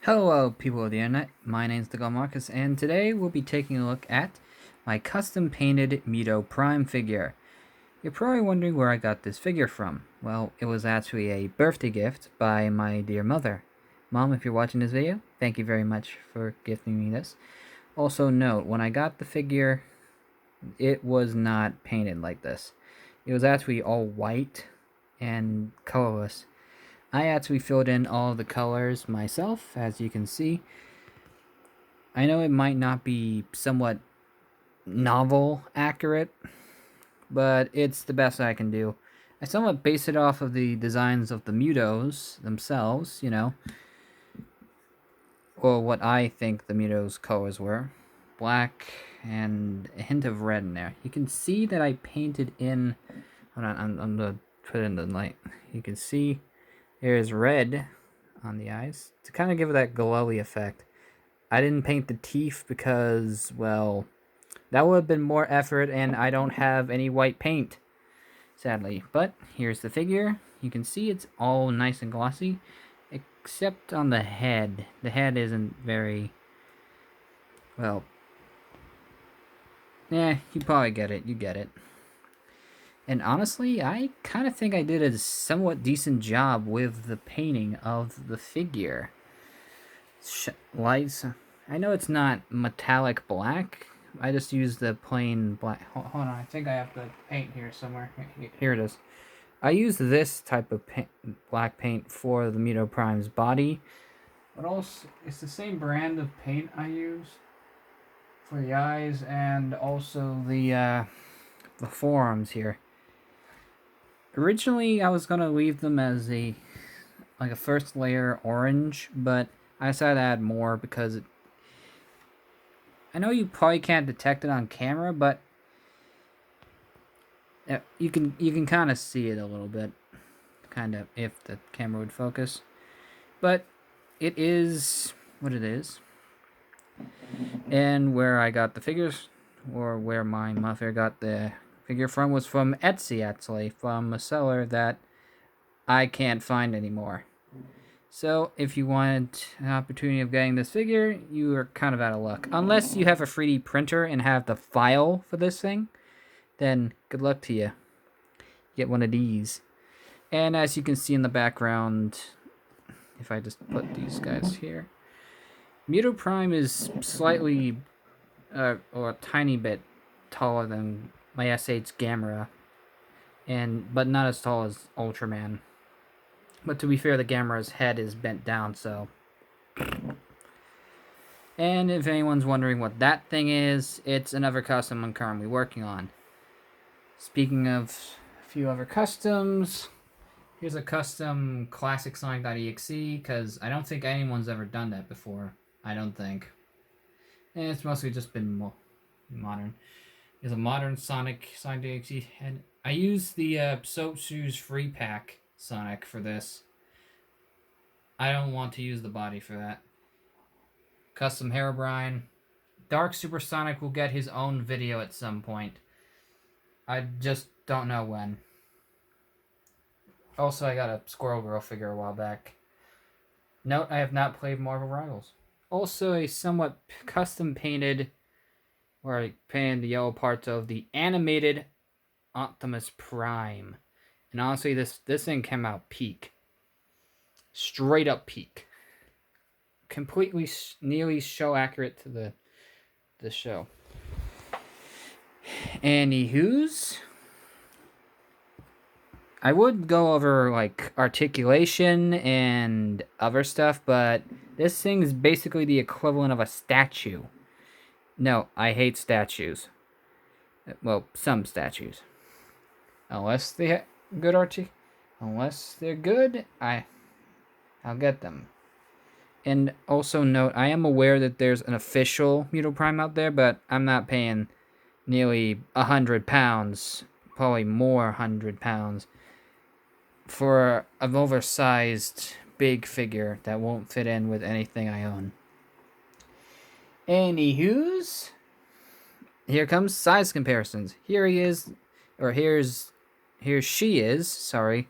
Hello, people of the internet. My name is the Marcus, and today we'll be taking a look at my custom painted Muto Prime figure. You're probably wondering where I got this figure from. Well, it was actually a birthday gift by my dear mother. Mom, if you're watching this video, thank you very much for gifting me this. Also note, when I got the figure, it was not painted like this. It was actually all white and colorless. I actually filled in all the colors myself, as you can see. I know it might not be somewhat novel accurate, but it's the best I can do. I somewhat base it off of the designs of the Mutos themselves, or what I think the Mutos colors were. Black and a hint of red in there. You can see that I painted in... Hold on, I'm going to put it in the light. You can see there's red on the eyes to kind of give it that glowy effect. I didn't paint the teeth because, well, that would have been more effort and I don't have any white paint, sadly. But here's the figure. You can see it's all nice and glossy, except on the head. The head isn't very, well, yeah, you probably get it. You get it. And honestly, I kind of think I did a somewhat decent job with the painting of the figure. Lights. I know it's not metallic black. I just used the plain black. Hold on, I think I have the paint here somewhere. Here it is. I used this type of black paint for the Muto Prime's body, but also it's the same brand of paint I use for the eyes and also the forearms here. Originally, I was gonna leave them as a first layer orange, but I decided to add more because I know you probably can't detect it on camera, but you can kind of see it a little bit, kind of, if the camera would focus. But it is what it is. And where I got the figures, or where my mother got the figure from, was from Etsy, actually, from a seller that I can't find anymore. So if you want an opportunity of getting this figure, you are kind of out of luck. Unless you have a 3D printer and have the file for this thing, then good luck to you. Get one of these. And as you can see in the background, if I just put these guys here, Muto Prime is slightly, or a tiny bit taller than my S8's Gamera, but not as tall as Ultraman. But to be fair, the Gamera's head is bent down, so. And if anyone's wondering what that thing is, it's another custom I'm currently working on. Speaking of a few other customs, here's a custom classic Sonic.exe, because I don't think anyone's ever done that before. I don't think. And it's mostly just been modern. There's a modern Sonic.exe, and I used the Soap Shoes Free Pack Sonic for this. I don't want to use the body for that. Custom Herobrine. Dark Supersonic will get his own video at some point. I just don't know when. Also, I got a Squirrel Girl figure a while back. Note, I have not played Marvel Rivals. Also, a somewhat custom painted, where I painted the yellow parts of the animated Optimus Prime. And honestly, this thing came out peak. Straight up peak. Completely, nearly show accurate to the show. Anywho's, I would go over like articulation and other stuff, but this thing is basically the equivalent of a statue. No, I hate statues. Well, some statues. Unless they have good unless they're good, I'll get them. And also note, I am aware that there's an official Muto Prime out there, but I'm not paying nearly £100, probably more £100, for an oversized big figure that won't fit in with anything I own. Anywho's, here comes size comparisons. Here he is, or here she is, sorry.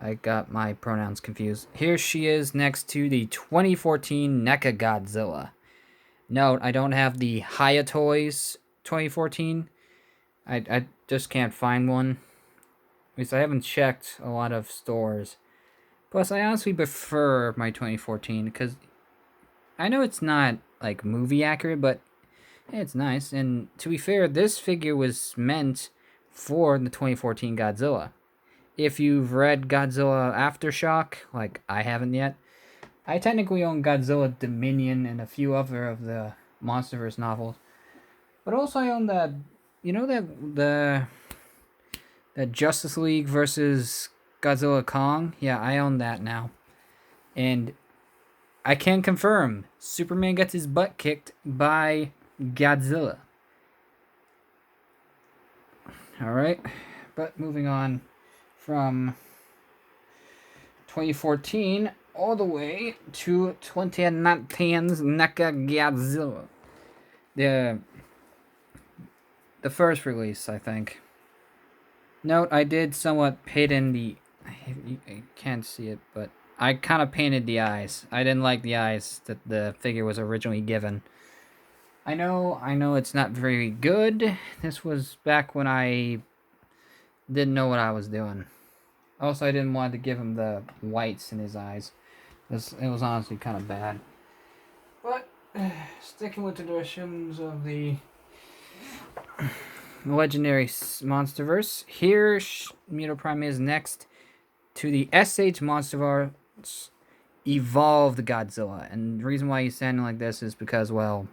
I got my pronouns confused. Here she is next to the 2014 NECA Godzilla. Note, I don't have the Hayatoys 2014. I just can't find one. At least I haven't checked a lot of stores. Plus, I honestly prefer my 2014 because I know it's not like movie accurate, but it's nice. And to be fair, this figure was meant for the 2014 Godzilla. If you've read Godzilla Aftershock, like I haven't yet, I technically own Godzilla Dominion and a few other of the Monsterverse novels. But also I own that, you know that Justice League versus Godzilla Kong? Yeah, I own that now. And I can confirm, Superman gets his butt kicked by Godzilla. Alright, but moving on from 2014 all the way to 2019's NECA Godzilla. The first release, I think. Note, I did somewhat paint in the... I can't see it, but I kind of painted the eyes. I didn't like the eyes that the figure was originally given. I know it's not very good. This was back when I didn't know what I was doing. Also, I didn't want to give him the whites in his eyes. It was honestly kind of bad. But, sticking with the traditions of the legendary Monsterverse, here Muto Prime is next to the SH Monsterverse Evolved Godzilla. And the reason why he's standing like this is because, well,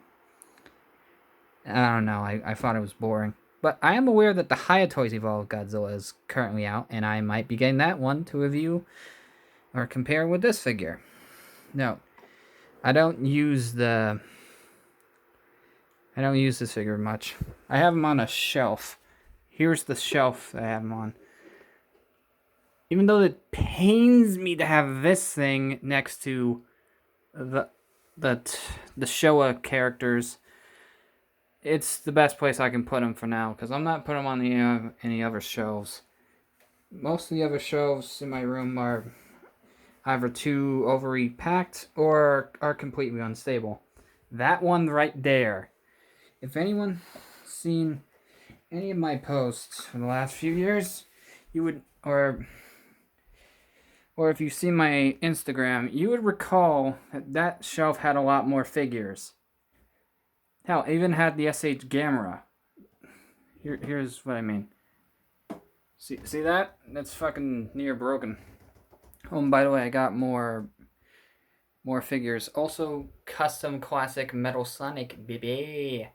I don't know, I thought it was boring. But I am aware that the Hayatoys Evolved Godzilla is currently out, and I might be getting that one to review or compare with this figure. No, I don't use this figure much. I have him on a shelf. Here's the shelf that I have him on. Even though it pains me to have this thing next to the Showa characters, it's the best place I can put him for now, because I'm not putting him on any other shelves. Most of the other shelves in my room are either too overly packed or are completely unstable. That one right there. If anyone's seen any of my posts for the last few years, you would, or if you've seen my Instagram, you would recall that shelf had a lot more figures. Hell, it even had the SH Gamera. Here's what I mean. See that? That's fucking near broken. Oh, and by the way, I got more figures. Also, custom classic Metal Sonic, baby.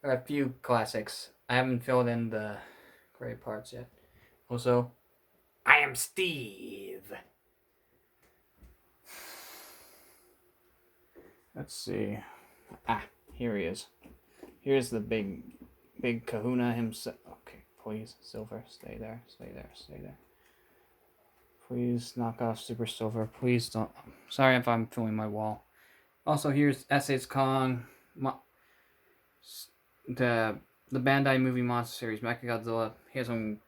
A few classics. I haven't filled in the gray parts yet. Also, I am Steve. Let's see. Here he is. Here's the big kahuna himself. Okay, please, Silver, stay there. Please knock off Super Silver. Please don't. Sorry if I'm filling my wall. Also, here's S.H. Kong. The Bandai movie monster series, Mechagodzilla. Here's some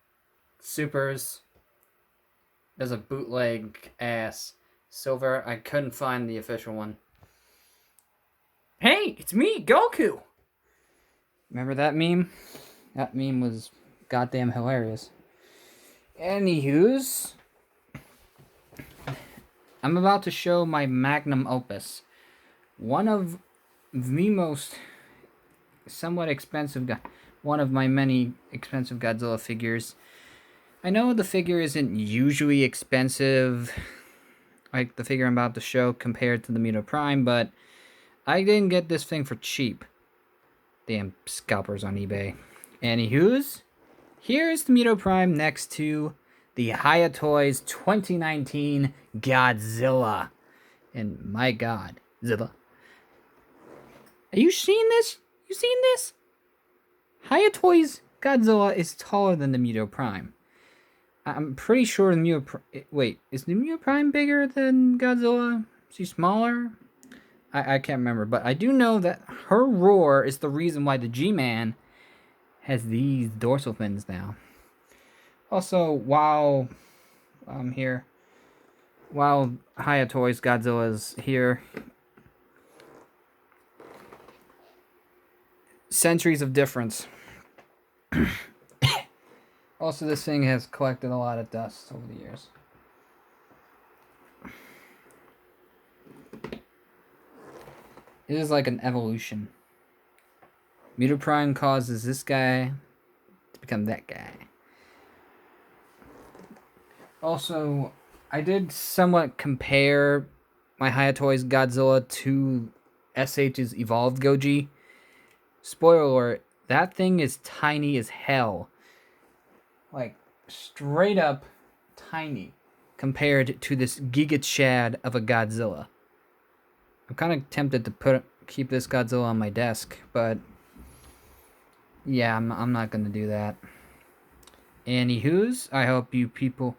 supers. There's a bootleg ass Silver. I couldn't find the official one. Hey, it's me, Goku! Remember that meme? That meme was goddamn hilarious. Anywho's, I'm about to show my magnum opus. One of the most somewhat expensive, one of my many expensive Godzilla figures. I know the figure isn't usually expensive, like the figure I'm about to show compared to the Muto Prime, but I didn't get this thing for cheap. Damn scalpers on eBay. Anywho's, here's the Muto Prime next to the Hayatoys 2019 Godzilla. And my god, Zilla. Are you seeing this? You seen this? Hayatoys Godzilla is taller than the Muto Prime. I'm pretty sure the Muto... Wait, is the Muto Prime bigger than Godzilla? Is he smaller? I can't remember, but I do know that her roar is the reason why the G-Man has these dorsal fins now. Also, while I'm here, while Hayatoy's Godzilla's here, centuries of difference. Also, this thing has collected a lot of dust over the years. It is like an evolution. Muto Prime causes this guy to become that guy. Also, I did somewhat compare my Hayatoy's Godzilla to SH's Evolved Goji. Spoiler alert, that thing is tiny as hell. Like, straight up tiny compared to this Giga Chad of a Godzilla. I'm kind of tempted to keep this Godzilla on my desk, but yeah, I'm not gonna do that. Anywho's, I hope you people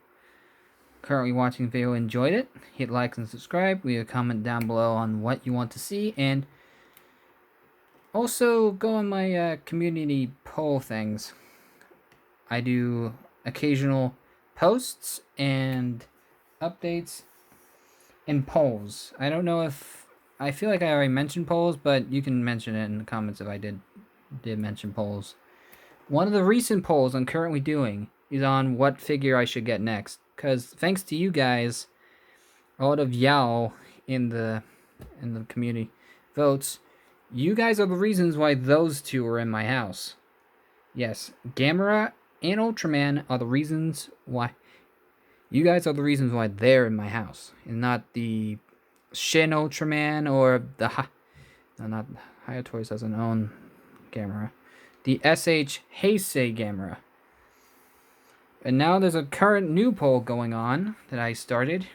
currently watching the video enjoyed it. Hit like and subscribe. Leave a comment down below on what you want to see, and also go on my community poll things. I do occasional posts and updates and polls. I don't know if I feel like I already mentioned polls, but you can mention it in the comments if I did mention polls. One of the recent polls I'm currently doing is on what figure I should get next, because thanks to you guys, a lot of y'all in the community votes, you guys are the reasons why those two are in my house. Yes, Gamera and Ultraman are the reasons why. You guys are the reasons why they're in my house, and not the Shin Ultraman or the not Hayatoys doesn't own Gamera. The SH Heisei Gamera. And now there's a current new poll going on that I started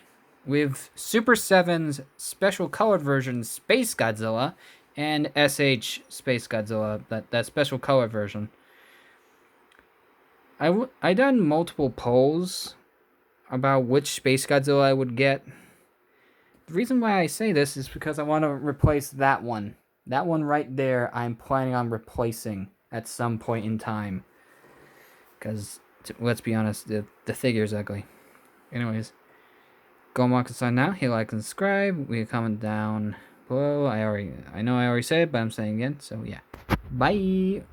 with Super 7's special colored version Space Godzilla and SH Space Godzilla, that special color version. I done multiple polls about which Space Godzilla I would get. The reason why I say this is because I want to replace that one. That one right there, I'm planning on replacing at some point in time. Because, let's be honest, the figure's ugly. Anyways, go Marcus sign now. Hit like and subscribe. Leave a comment down below. I know I already said it, but I'm saying it again. So yeah, bye.